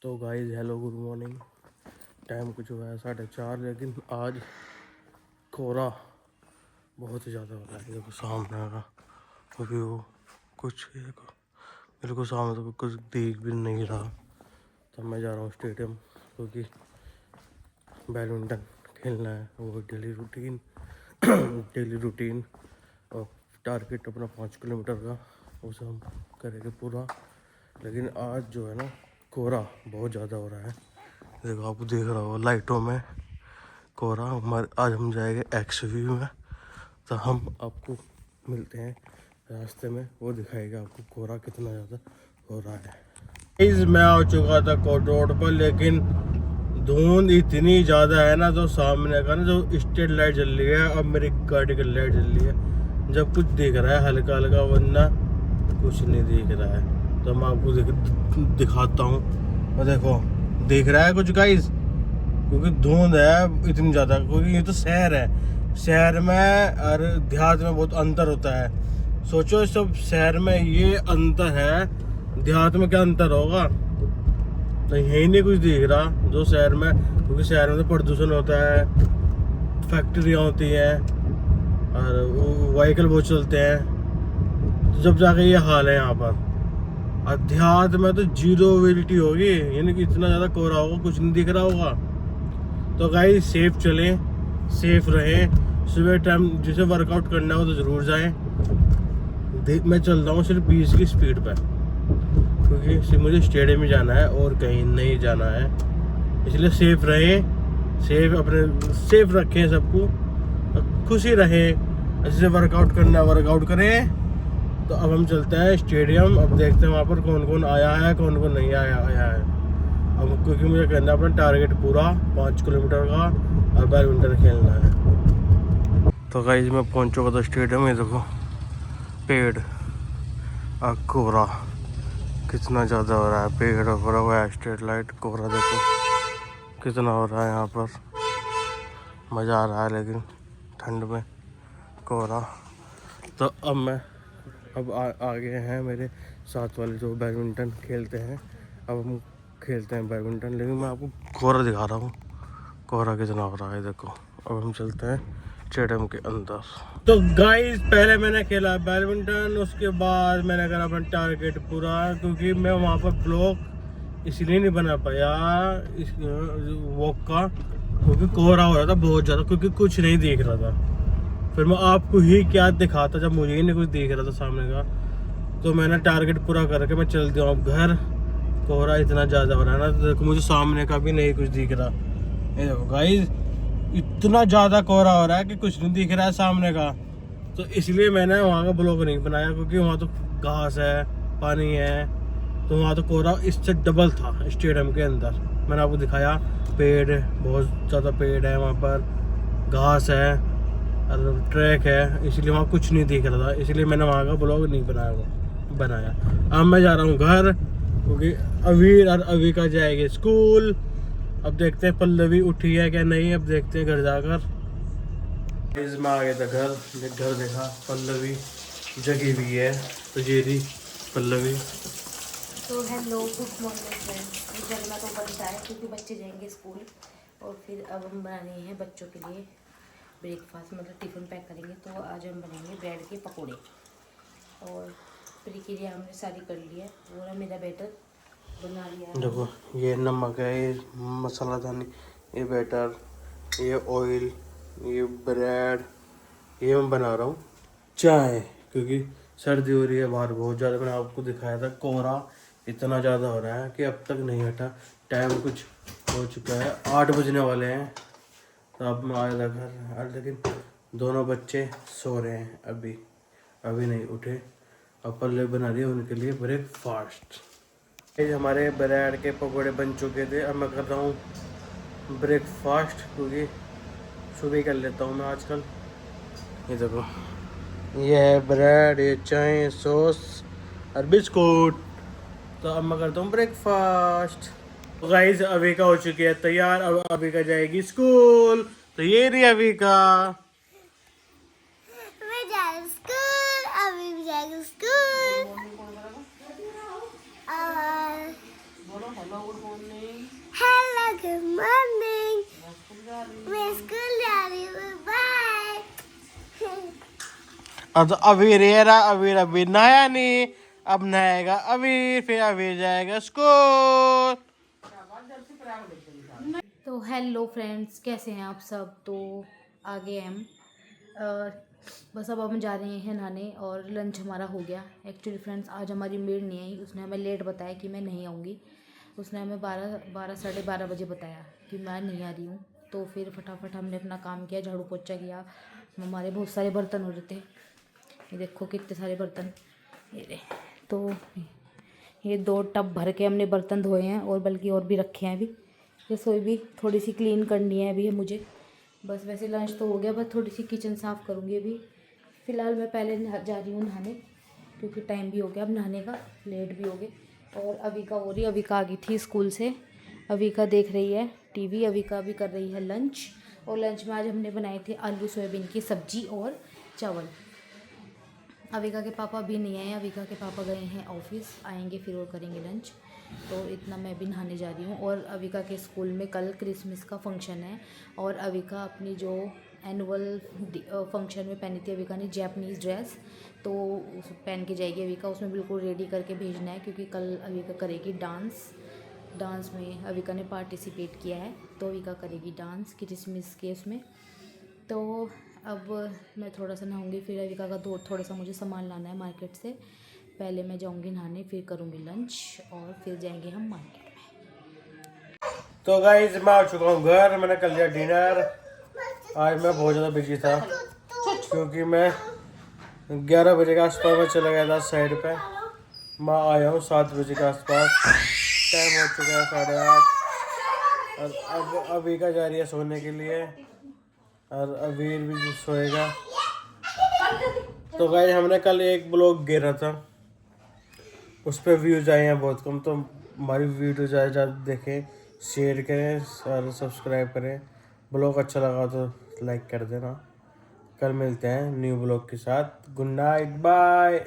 तो guys hello good morning. Time कुछ हुआ है 4:30, लेकिन आज कोहरा बहुत ही ज़्यादा हो रहा है। देखो सामने का व्यू कुछ बिल्कुल सामने तो कुछ दिख भी नहीं रहा। तो मैं जा रहा हूँ स्टेडियम, क्योंकि बैडमिंटन खेलना है। वो डेली रूटीन और टारगेट अपना 5 किलोमीटर का, उसे हम करेंगे पूरा। लेकिन आज जो है ना, कोहरा बहुत ज़्यादा हो रहा है। देखो आप देख रहा हो लाइटों में कोहरा। हमारे आज हम जाएंगे XV में, तो हम आपको मिलते हैं रास्ते में, वो दिखाएगा आपको कोहरा कितना ज़्यादा हो रहा है। मैं आ चुका था कोर्ट रोड पर, लेकिन धुंध इतनी ज़्यादा है ना, तो सामने का ना जो स्ट्रीट लाइट जल रही है, अब मेरी गाड़ी की लाइट जल रही है। जब कुछ दिख रहा है हल्का हल्का, वरना कुछ नहीं दिख रहा है। तो मैं आपको दिखाता हूँ। और देखो दिख रहा है कुछ गाइस, क्योंकि धुंध है इतनी ज़्यादा। क्योंकि ये तो शहर है, शहर में और देहात में बहुत अंतर होता है। सोचो सब शहर में ये अंतर है, देहात में क्या अंतर होगा। तो यही नहीं कुछ दिख रहा जो शहर में, क्योंकि शहर में तो प्रदूषण होता है, फैक्ट्रियाँ होती हैं और व्हीकल बहुत चलते हैं। तो जब जाके ये हाल है यहाँ पर। अध्यात्म में तो जीरो विजिबिलिटी होगी, यानी कि इतना ज़्यादा कोहरा होगा, कुछ नहीं दिख रहा होगा। तो गाइस सेफ चलें, सेफ रहें। सुबह टाइम जिसे वर्कआउट करना हो तो ज़रूर जाएं। मैं चल रहा हूँ सिर्फ 20 की स्पीड पर, क्योंकि सिर्फ मुझे स्टेडियम में जाना है और कहीं नहीं जाना है। इसलिए सेफ रहें, सेफ रखें सबको, खुशी रहें। जिसे वर्कआउट करना है वर्कआउट करें। तो अब हम चलते हैं स्टेडियम। अब देखते हैं वहाँ पर कौन कौन आया है, कौन कौन नहीं आया है। अब क्योंकि मुझे करना है अपना टारगेट पूरा 5 किलोमीटर का, और बैडमिंटन खेलना है। तो गाइस मैं पहुँच चुका था स्टेडियम में। देखो पेड़ और कोहरा कितना ज़्यादा हो रहा है। पेड़ भरा हुआ है, स्ट्रीट लाइट, कोहरा देखो कितना हो रहा है यहाँ पर। मज़ा आ रहा है, लेकिन ठंड में कोहरा। तो अब आगे हैं मेरे साथ वाले जो बैडमिंटन खेलते हैं। अब हम खेलते हैं बैडमिंटन, लेकिन मैं आपको कोहरा दिखा रहा हूँ, कोहरा कितना हो रहा है। देखो अब हम चलते हैं स्टेडियम के अंदर। तो गाइस पहले मैंने खेला बैडमिंटन, उसके बाद मैंने करा अपना टारगेट पूरा। क्योंकि मैं वहाँ पर ब्लॉक इसलिए नहीं बना पाया इस वॉक का, क्योंकि कोहरा हो रहा था बहुत ज़्यादा, क्योंकि कुछ नहीं दिख रहा था। फिर मैं आपको ही क्या दिखाता जब मुझे ही नहीं कुछ दिख रहा था सामने का। तो मैंने टारगेट पूरा करके मैं चल दिया अब घर। कोहरा इतना ज़्यादा हो रहा है ना, तो देखो मुझे सामने का भी नहीं कुछ दिख रहा। ये देखो गाइस इतना ज़्यादा कोहरा हो रहा है कि कुछ नहीं दिख रहा है सामने का। तो इसलिए मैंने वहाँ का ब्लॉग नहीं बनाया, क्योंकि वहाँ तो घास है, पानी है, तो वहाँ तो कोहरा इससे डबल था स्टेडियम के अंदर। मैंने आपको दिखाया पेड़, बहुत ज़्यादा पेड़ है वहाँ पर, घास है और ट्रैक है, इसलिए वहाँ कुछ नहीं दिख रहा था। इसलिए मैंने वहाँ का ब्लॉग नहीं बनाया। अब मैं जा रहा हूँ घर, क्योंकि अवीर और अविका जाएगी स्कूल। अब देखते हैं पल्लवी उठी है क्या नहीं, अब देखते हैं घर जाकर। मैं आ गया था घर देखा पल्लवी जगी हुई है, तो ये रही पल्लवी। तो हेलो गुड मॉर्निंग फ्रेंड्स। जगना तो बनता है क्योंकि बच्चे जाएंगे स्कूल, और फिर अब हम बना रहे हैं बच्चों के लिए ब्रेकफास्ट, मतलब टिफ़िन पैक करेंगे। तो आज हम बनाएंगे ब्रेड के पकोड़े, और प्रक्रिया हमने सारी कर ली है। पूरा मेरा बैटर बना लिया है। देखो ये नमक है, ये मसाला दानी, ये बैटर, ये ऑयल, ये ब्रेड, ये मैं बना रहा हूँ चाय, क्योंकि सर्दी हो रही है बाहर बहुत ज़्यादा। मैंने आपको दिखाया था कोहरा इतना ज़्यादा हो रहा है कि अब तक नहीं हटा। टाइम कुछ हो चुका है, 8 बजने वाले हैं। तो अब मैं आया था घर, लेकिन दोनों बच्चे सो रहे हैं, अभी नहीं उठे। अब पल्ले बना रही है उनके लिए ब्रेकफास्ट। ये हमारे ब्रेड के पकौड़े बन चुके थे। अब मैं कर रहा हूँ ब्रेकफास्ट, क्योंकि सुबह कर लेता हूँ मैं आजकल। ये देखो ये है ब्रेड, ये चाय, सॉस और बिस्कुट। तो अब मैं करता हूँ ब्रेकफास्ट। तो गाइस अविका हो चुकी है तैयार, अब अविका जाएगी स्कूल। तो ये रही अविका। मैं जा रही स्कूल, अभी भी जाएगी स्कूल। Hello good morning. मैं स्कूल जा रही हूँ, बाय। अब तो अभी रेरा अभी नहाया नहीं, अब नहाएगा अभी, फिर अभी जाएगा स्कूल। तो हेलो फ्रेंड्स, कैसे हैं आप सब। तो आगे हम बस अब हम जा रहे हैं नहाने और लंच हमारा हो गया। एक्चुअली फ्रेंड्स आज हमारी मेड नहीं आई, उसने हमें लेट बताया कि मैं नहीं आऊँगी। उसने हमें 12 बजे बताया कि मैं नहीं आ रही हूँ। तो फिर फटाफट हमने अपना काम किया, झाड़ू पोछा किया। हमारे बहुत सारे बर्तन हो रहे थे, ये देखो कितने सारे बर्तन, ये तो ये 2 टब भर के हमने बर्तन धोए हैं, और बल्कि और भी रखे हैं अभी। रसोई भी थोड़ी सी क्लीन करनी है अभी मुझे। बस वैसे लंच तो हो गया, बस थोड़ी सी किचन साफ़ करूँगी अभी। फ़िलहाल मैं पहले जा रही हूँ नहाने, क्योंकि टाइम भी हो गया अब नहाने का, लेट भी हो गए। और अविका हो रही, अविका आ गई थी स्कूल से। अविका देख रही है टीवी, अविका अभी कर रही है लंच। और लंच में आज हमने बनाए थे आलू सोयाबीन की सब्ज़ी और चावल। अविका के पापा अभी नहीं आए, अविका के पापा गए हैं ऑफिस, आएंगे फिर वो करेंगे लंच। तो इतना मैं भी नहाने जा रही हूँ। और अविका के स्कूल में कल क्रिसमस का फंक्शन है, और अविका अपनी जो एनुअल फंक्शन में पहनी थी अविका ने जैपनीज़ ड्रेस, तो उस पहन के जाएगी अविका। उसमें बिल्कुल रेडी करके भेजना है, क्योंकि कल अविका करेगी डांस में अविका ने पार्टिसिपेट किया है, तो अविका करेगी डांस क्रिसमस के उसमें। तो अब मैं थोड़ा सा नहाऊंगी, फिर अविका का थोड़ा सा मुझे सामान लाना है मार्केट से। पहले मैं जाऊंगी नहाने, फिर करूंगी लंच, और फिर जाएंगे हम मार्केट में। तो गाइस मैं आ चुका हूँ घर, मैंने कर लिया डिनर। आज मैं बहुत ज़्यादा बिजी था, क्योंकि मैं 11 बजे के आसपास मैं चला गया था साइड पे। मैं आया हूँ 7 बजे के आसपास, टाइम हो चुका है 8:30। और अब अविका जा रही है सोने के लिए, और अवीर भी सोएगा। तो गाइस हमने कल एक ब्लॉग गिरा था, उस पर व्यूज़ आए हैं बहुत कम, तो हमारी वीडियो ज़्यादा ज़्यादा देखें, शेयर करें और सब्सक्राइब करें। ब्लॉग अच्छा लगा तो लाइक कर देना। कल मिलते हैं न्यू ब्लॉग के साथ। Good night, bye.